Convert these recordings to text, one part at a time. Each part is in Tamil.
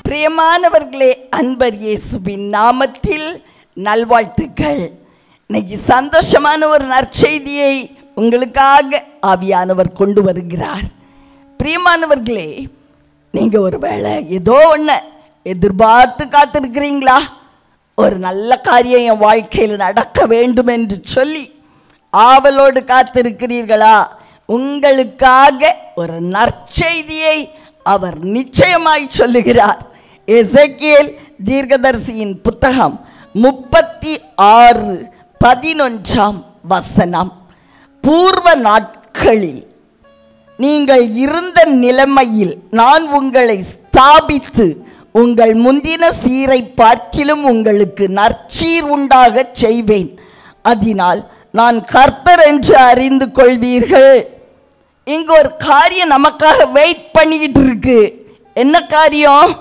பிரியமானவர்களே, அன்பர் இயேசுவின் நாமத்தில் நல்வாழ்த்துக்கள். இன்னைக்கு சந்தோஷமான ஒரு நற்செய்தியை உங்களுக்காக ஆவியானவர் கொண்டு வருகிறார். பிரியமானவர்களே, நீங்கள் ஒரு வேளை ஏதோ ஒன்று எதிர்பார்த்து காத்திருக்கிறீங்களா? ஒரு நல்ல காரியம் என் வாழ்க்கையில் நடக்க வேண்டும் என்று சொல்லி ஆவலோடு காத்திருக்கிறீர்களா? உங்களுக்காக ஒரு நற்செய்தியை அவர் நிச்சயமாய் சொல்லுகிறார். எசேக்கியேல் தீர்க்கதரிசியின் புத்தகம் 36:11 பூர்வ நாட்களில் நீங்கள் இருந்த நிலைமையில் நான் உங்களை ஸ்தாபித்து உங்கள் முந்தின சீரை பார்க்கிலும் உங்களுக்கு நற்சீர் உண்டாக செய்வேன். அதனால் நான் கர்த்தர் என்று அறிந்து கொள்வீர்கள். இங்க ஒரு காரியம் நமக்காக வெயிட் பண்ணிக்கிட்டு இருக்கு. என்ன காரியம்?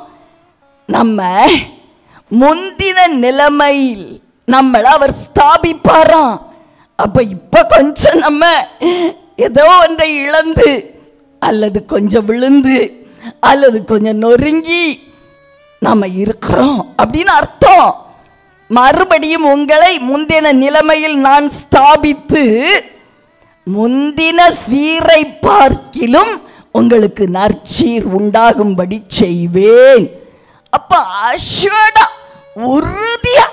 நம்ம முந்தின நிலைமையில் நம்மளை அவர் ஸ்தாபிப்பாராம். அப்ப இப்ப கொஞ்சம் நம்ம ஏதோ ஒன்றை இழந்து அல்லது கொஞ்சம் விழுந்து அல்லது கொஞ்சம் நொறுங்கி நம்ம இருக்கிறோம் அப்படின்னு அர்த்தம். மறுபடியும் உங்களை முந்தின நிலைமையில் நான் ஸ்தாபித்து முந்தின சீரை பார்க்கிலும் உங்களுக்கு நற்சீர் உண்டாகும்படி செய்வேன். அப்ப அஷோடா உறுதியா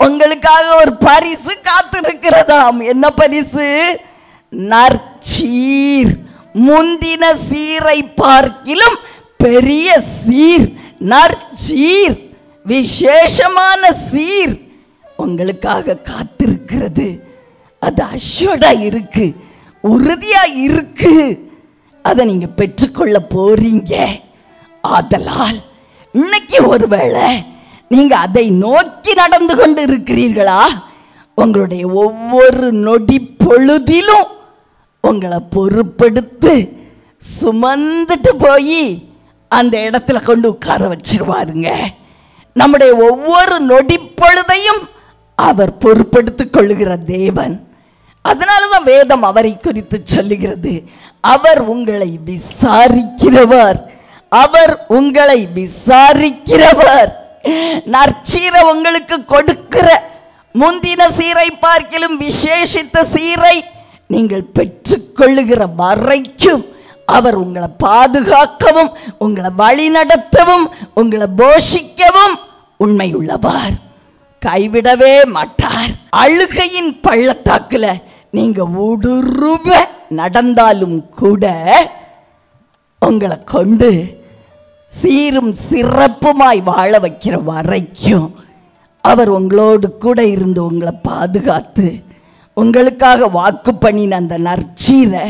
உங்களுக்காக ஒரு பரிசு காத்திருக்கிறதாம். என்ன பரிசு? நற்சீர். முந்தின சீரை பார்க்கிலும் பெரிய சீர், நற்சீர், விசேஷமான சீர் உங்களுக்காக காத்திருக்கிறது. அது அஷோடா இருக்கு, உறுதியா இருக்கு. அதை நீங்க பெற்றுக்கொள்ள போறீங்க. ஆதலால் இன்னைக்கு ஒருவேளை நீங்க அதை நோக்கி நடந்து கொண்டு இருக்கிறீர்களா? உங்களுடைய ஒவ்வொரு நொடி பொழுதிலும் உங்களை பொறுப்பெடுத்து சுமந்துட்டு போய் அந்த இடத்துல கொண்டு உட்கார வச்சிருவாருங்க. நம்முடைய ஒவ்வொரு நொடி பொழுதையும் அவர் பொறுப்பெடுத்துக் கொள்ளுகிற தேவன். அதனாலதான் வேதம் அவரை குறித்து சொல்லுகிறது, அவர் உங்களை விசாரிக்கிறவர். அவர் உங்களை விசாரிக்கிறவர். நற்சீரை உங்களுக்கு கொடுக்கிற முந்தின சீரை பார்க்கிலும் விசேஷித்த சீரை நீங்கள் பெற்றுக்கொள்ளுகிற வரைக்கும் அவர் உங்களை பாதுகாக்கவும் உங்களை வழி நடத்தவும் உங்களை போஷிக்கவும் உண்மையுள்ளவர். கைவிடவே மாட்டார். அழுகையின் பள்ளத்தாக்குல நீங்க ஊடுருவ நடந்தாலும் கூட உங்களை கொண்டு சீரும் சிறப்புமாய் வாழ வைக்கிற வரைக்கும் அவர் உங்களோடு கூட இருந்து உங்களை பாதுகாத்து உங்களுக்காக வாக்கு பண்ணின அந்த நற்சீரை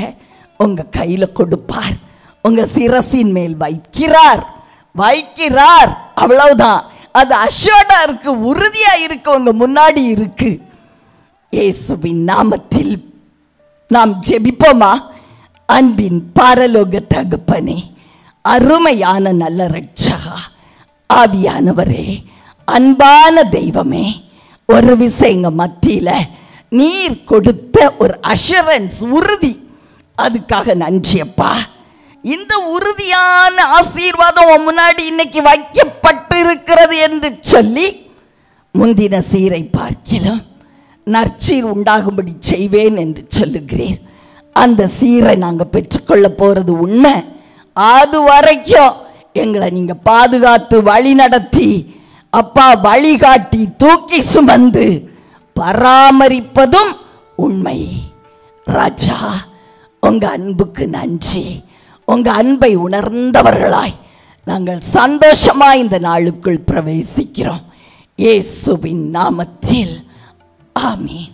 உங்க கையில கொடுப்பார். உங்க சிரசின் மேல் வைக்கிறார். அவ்வளவுதான். அது அஷோடா இருக்கு, உறுதியா இருக்கு, உங்க முன்னாடி இருக்கு. இயேசுவின் நாமத்தில் நாம் ஜெபிப்போமா? அன்பின் பரலோக தகப்பனே, அருமையான நல்ல இரட்சகா, ஆவியானவரே, அன்பான தெய்வமே, ஒரு விஷயம் மத்தியில நீர் கொடுத்த ஒரு அஷூரன்ஸ், உறுதி, அதுக்காக நன்றியப்பா. இந்த உறுதியான ஆசீர்வாதம் முன்னாடி இன்னைக்கு வைக்கப்பட்டிருக்கிறது என்று சொல்லி முந்தின சீரை பார்க்கிலும் நற்சீர் உண்டாகும்படி செய்வேன் என்று சொல்லுகிறீர். அந்த சீரை நாங்கள் பெற்றுக்கொள்ள போறது உண்மை. அது வரைக்கும் எங்களை நீங்க பாதுகாத்து வழி நடத்தி அப்பா வழிகாட்டி தூக்கி சுமந்து பராமரிப்பதும் உண்மை. ராஜா, உங்க அன்புக்கு நன்றி. உங்க அன்பை உணர்ந்தவர்களாய் நாங்கள் சந்தோஷமாய் இந்த நாளுக்குள் பிரவேசிக்கிறோம். இயேசுவின் நாமத்தில் ஆமென்.